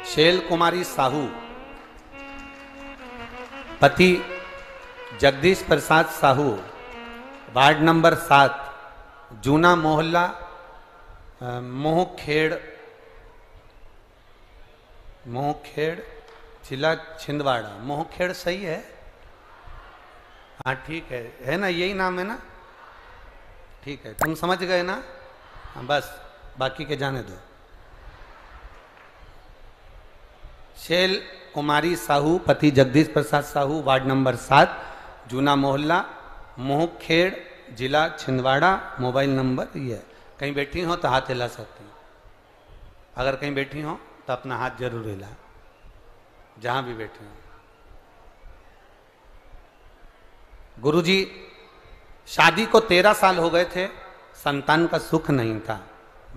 शैल कुमारी साहू, पति Jagdish Prasad Sahu, ward number 7, जूना मोहल्ला, मोहखेड़, जिला छिंदवाड़ा। मोहखेड़ सही है? हाँ ठीक है ना, यही नाम है ना? ठीक है, तुम समझ गए ना? हाँ बस, बाकी के जाने दो। शैल कुमारी साहू, पति जगदीश प्रसाद साहू, वार्ड नंबर 7, जूना मोहल्ला, मोहखेड़, जिला छिंदवाड़ा। मोबाइल नंबर ये है। कहीं बैठी हो तो हाथ हिला सकती हो। अगर कहीं बैठी हो तो अपना हाथ जरूर हिला, जहां भी बैठी हो। गुरुजी, शादी को 13 साल हो गए थे, संतान का सुख नहीं था।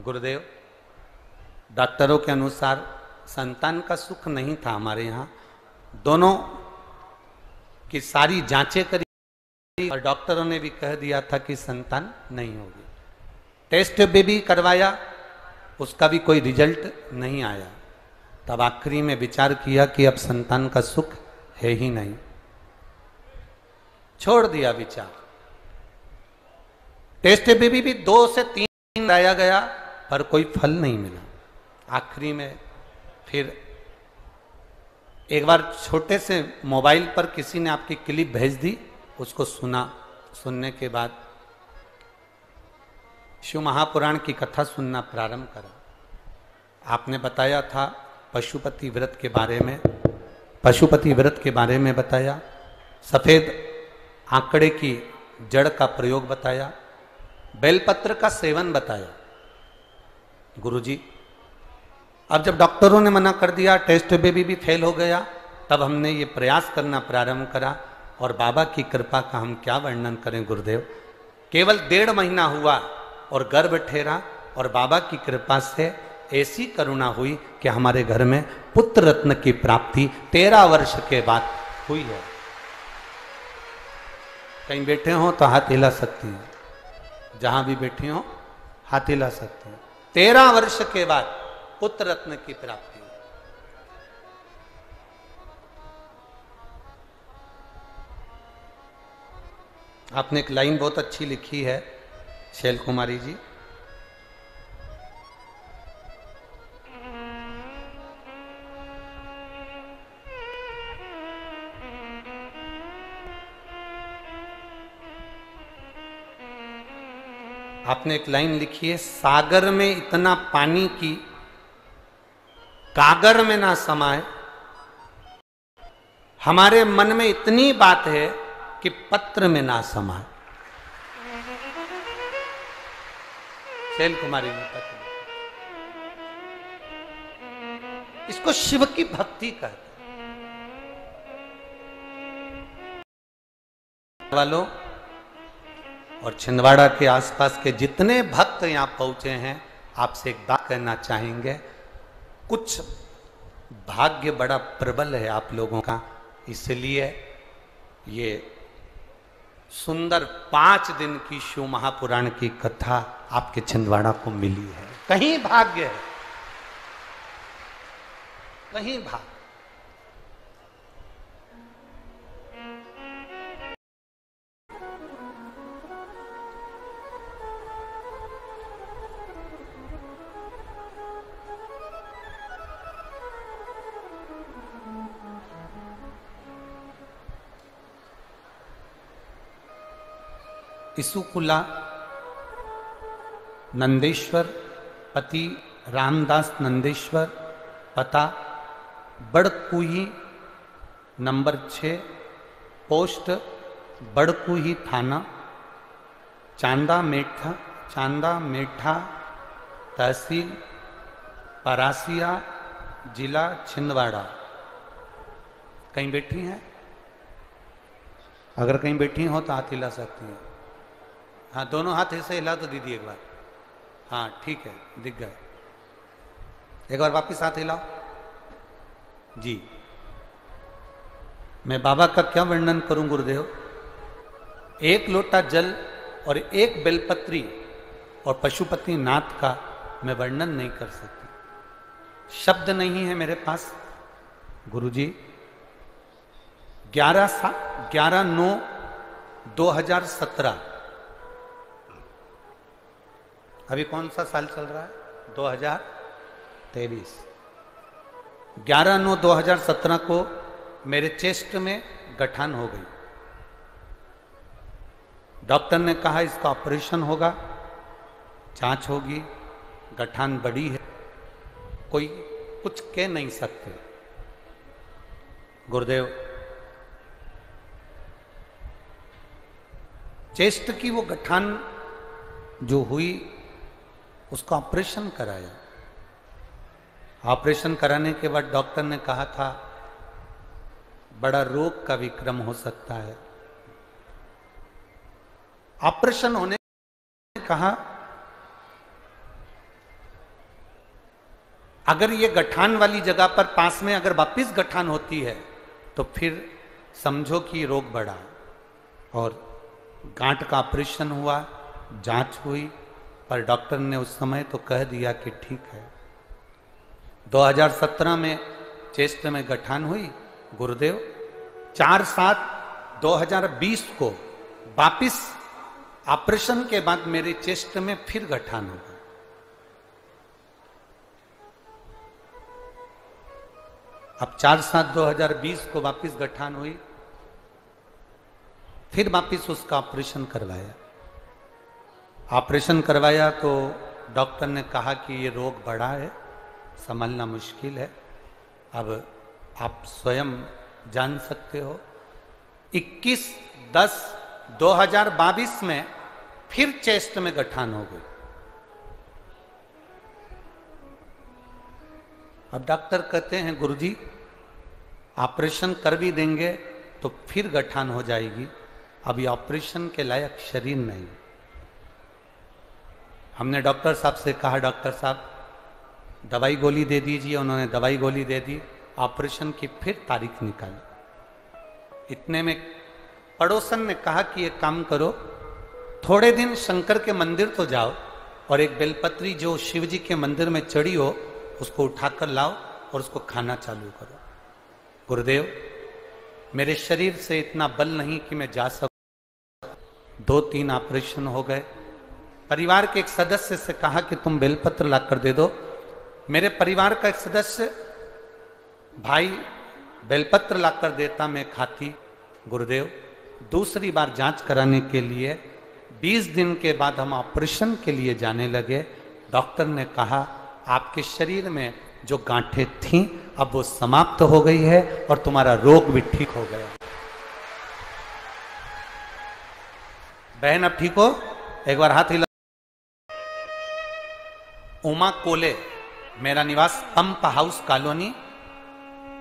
गुरुदेव, डॉक्टरों के अनुसार संतान का सुख नहीं था हमारे यहाँ। दोनों की सारी जांचें करी और डॉक्टरों ने भी कह दिया था कि संतान नहीं होगी। टेस्ट भी करवाया, उसका भी कोई रिजल्ट नहीं आया। तब आखिरी में विचार किया कि अब संतान का सुख है ही नहीं, छोड़ दिया विचार। टेस्ट भी 2 से 3 लाया गया, पर कोई फल नहीं मिला। आखिरी में फिर एक बार छोटे से मोबाइल पर किसी ने आपकी क्लिप भेज दी, उसको सुना। सुनने के बाद शिव महापुराण की कथा सुनना प्रारंभ करा। आपने बताया था पशुपति व्रत के बारे में, पशुपति व्रत के बारे में बताया, सफेद आंकड़े की जड़ का प्रयोग बताया, बेलपत्र का सेवन बताया। गुरुजी, अब जब डॉक्टरों ने मना कर दिया, टेस्ट बेबी भी फेल हो गया, तब हमने ये प्रयास करना प्रारंभ करा। और बाबा की कृपा का हम क्या वर्णन करें गुरुदेव। केवल 1.5 महीना हुआ और गर्भ ठहरा, और बाबा की कृपा से ऐसी करुणा हुई कि हमारे घर में पुत्र रत्न की प्राप्ति 13 वर्ष के बाद हुई है। कहीं बैठे हो तो हाथ हिला सकती हैं, जहां भी बैठी हो हाथ हिला सकती हैं। 13 वर्ष के बाद पुत्र रत्न की प्राप्ति। आपने एक लाइन बहुत अच्छी लिखी है शैल कुमारी जी। आपने एक लाइन लिखी है, सागर में इतना पानी की कागर में ना समाए, हमारे मन में इतनी बात है कि पत्र में ना समाए। शैल कुमारी ने पत्र, इसको शिव की भक्ति कहते हैं। वालों और छिंदवाड़ा के आसपास के जितने भक्त यहां पहुंचे हैं, आपसे एक बात कहना चाहेंगे। कुछ भाग्य बड़ा प्रबल है आप लोगों का, इसलिए ये सुंदर 5 दिन की शिव महापुराण की कथा आपके छिंदवाड़ा को मिली है। कहीं भाग्य है, कहीं भाग्य। इसुकुला नंदेश्वर, पति रामदास नंदेश्वर, पता बड़कुही नंबर 6, पोस्ट बड़कुही थाना, चांदा मेठा, तहसील परासिया, जिला छिंदवाड़ा। कहीं बैठी हैं? अगर कहीं बैठी हो तो हाथ हिला सकती हैं। हाँ, दोनों हाथ ऐसे हिला तो दीदी एक बार। हाँ ठीक है, दिख गए। एक बार वापिस हाथ हिलाओ जी। मैं बाबा का क्या वर्णन करूं गुरुदेव। 1 लोटा जल और 1 बेलपत्री और पशुपति नाथ का मैं वर्णन नहीं कर सकती। शब्द नहीं है मेरे पास। गुरुजी 11/9/2017, अभी कौन सा साल चल रहा है? 2023। 11/9/2017 को मेरे चेस्ट में गठान हो गई। डॉक्टर ने कहा इसका ऑपरेशन होगा, जांच होगी, गठान बड़ी है, कोई कुछ कह नहीं सकते। गुरुदेव चेस्ट की वो गठान जो हुई उसका ऑपरेशन कराया। ऑपरेशन कराने के बाद डॉक्टर ने कहा था बड़ा रोग का विक्रम हो सकता है। ऑपरेशन होने कहा अगर ये गठान वाली जगह पर पास में अगर वापिस गठान होती है तो फिर समझो कि रोग बढ़ा। और गांठ का ऑपरेशन हुआ, जांच हुई, पर डॉक्टर ने उस समय तो कह दिया कि ठीक है। 2017 में चेस्ट में गठान हुई। गुरुदेव 4/7/2020 को वापिस ऑपरेशन के बाद मेरे चेस्ट में फिर गठान हो गया। अब 4/7/2020 को वापिस गठान हुई, फिर वापिस उसका ऑपरेशन करवाया। ऑपरेशन करवाया तो डॉक्टर ने कहा कि ये रोग बड़ा है, संभालना मुश्किल है। अब आप स्वयं जान सकते हो। 21/10/2022 में फिर चेस्ट में गठान हो गई। अब डॉक्टर कहते हैं गुरुजी ऑपरेशन कर भी देंगे तो फिर गठान हो जाएगी, अभी ऑपरेशन के लायक शरीर नहीं। हमने डॉक्टर साहब से कहा डॉक्टर साहब दवाई गोली दे दीजिए। उन्होंने दवाई गोली दे दी, ऑपरेशन की फिर तारीख निकाली। इतने में पड़ोसन ने कहा कि एक काम करो, थोड़े दिन शंकर के मंदिर तो जाओ और एक बेलपत्री जो शिव जी के मंदिर में चढ़ी हो उसको उठाकर लाओ और उसको खाना चालू करो। गुरुदेव मेरे शरीर से इतना बल नहीं कि मैं जा सकूं। 2-3 ऑपरेशन हो गए। परिवार के एक सदस्य से कहा कि तुम बेलपत्र ला कर दे दो। मेरे परिवार का एक सदस्य भाई बेलपत्र ला कर देता, मैं खाती। गुरुदेव दूसरी बार जांच कराने के लिए 20 दिन के बाद हम ऑपरेशन के लिए जाने लगे। डॉक्टर ने कहा आपके शरीर में जो गांठें थीं अब वो समाप्त हो गई है और तुम्हारा रोग भी ठीक हो गया। बहन अब ठीक हो? एक बार हाथ हिला। उमा कोले, मेरा निवास पंप हाउस कॉलोनी,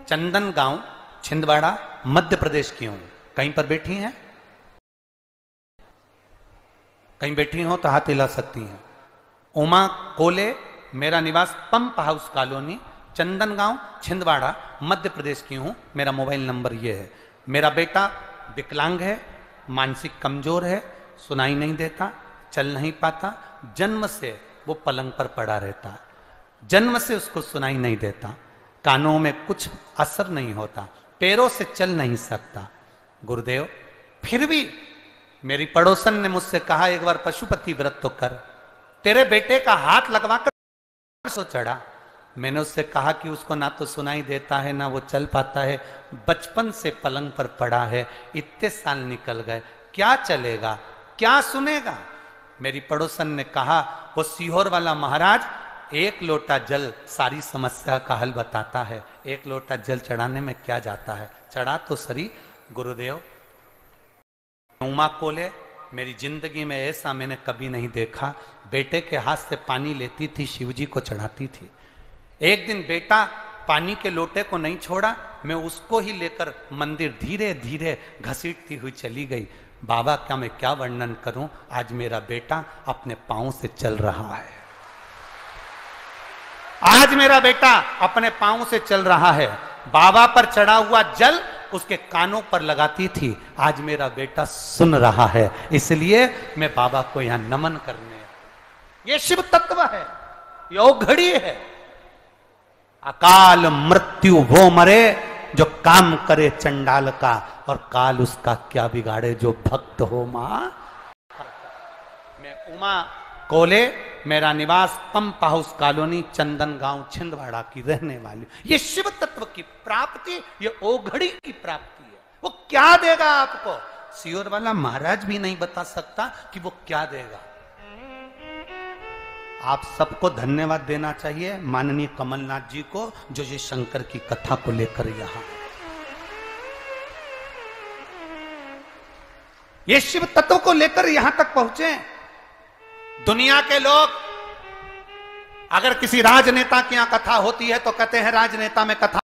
चंदन गांव, छिंदवाड़ा, मध्य प्रदेश की हूं। कहीं पर बैठी हैं? कहीं बैठी हो तो हाथ हिला सकती हैं। उमा कोले, मेरा निवास पंप हाउस कॉलोनी, चंदन गांव, छिंदवाड़ा, मध्य प्रदेश की हूं। मेरा मोबाइल नंबर ये है। मेरा बेटा विकलांग है, मानसिक कमजोर है, सुनाई नहीं देता, चल नहीं पाता, जन्म से वो पलंग पर पड़ा रहता है, जन्म से उसको सुनाई नहीं देता, कानों में कुछ असर नहीं होता, पैरों से चल नहीं सकता। गुरुदेव फिर भी मेरी पड़ोसन ने मुझसे कहा एक बार पशुपति व्रत तो कर, तेरे बेटे का हाथ लगवाकर सो चढ़ा। मैंने उससे कहा कि उसको ना तो सुनाई देता है ना वो चल पाता है, बचपन से पलंग पर पड़ा है, इतने साल निकल गए, क्या चलेगा, क्या सुनेगा। मेरी पड़ोसन ने कहा वो सीहोर वाला महाराज एक लोटा जल सारी समस्या का हल बताता है, एक लोटा जल चढ़ाने में क्या जाता है, चढ़ा तो सही। गुरुदेव उमा कोले, मेरी जिंदगी में ऐसा मैंने कभी नहीं देखा। बेटे के हाथ से पानी लेती थी, शिवजी को चढ़ाती थी। एक दिन बेटा पानी के लोटे को नहीं छोड़ा, मैं उसको ही लेकर मंदिर धीरे धीरे घसीटती हुई चली गई। बाबा क्या मैं क्या वर्णन करूं, आज मेरा बेटा अपने पांव से चल रहा है। आज मेरा बेटा अपने पांव से चल रहा है। बाबा पर चढ़ा हुआ जल उसके कानों पर लगाती थी, आज मेरा बेटा सुन रहा है। इसलिए मैं बाबा को यहां नमन करने, ये शिव तत्व है, ये घड़ी है। अकाल मृत्यु वो मरे जो काम करे चंडाल का, और काल उसका क्या बिगाड़े जो भक्त हो मां। मैं उमा कोले, मेरा निवास पंप हाउस कॉलोनी, चंदन गांव, छिंदवाड़ा की रहने वाली। ये शिव तत्व की प्राप्ति, ये ओघड़ी की प्राप्ति है। वो क्या देगा आपको, सियोर वाला महाराज भी नहीं बता सकता कि वो क्या देगा। आप सबको धन्यवाद देना चाहिए माननीय कमलनाथ जी को, जो ये शंकर की कथा को लेकर यहां, ये शिव तत्व को लेकर यहां तक पहुंचे। दुनिया के लोग अगर किसी राजनेता की यहां कथा होती है तो कहते हैं राजनेता में कथा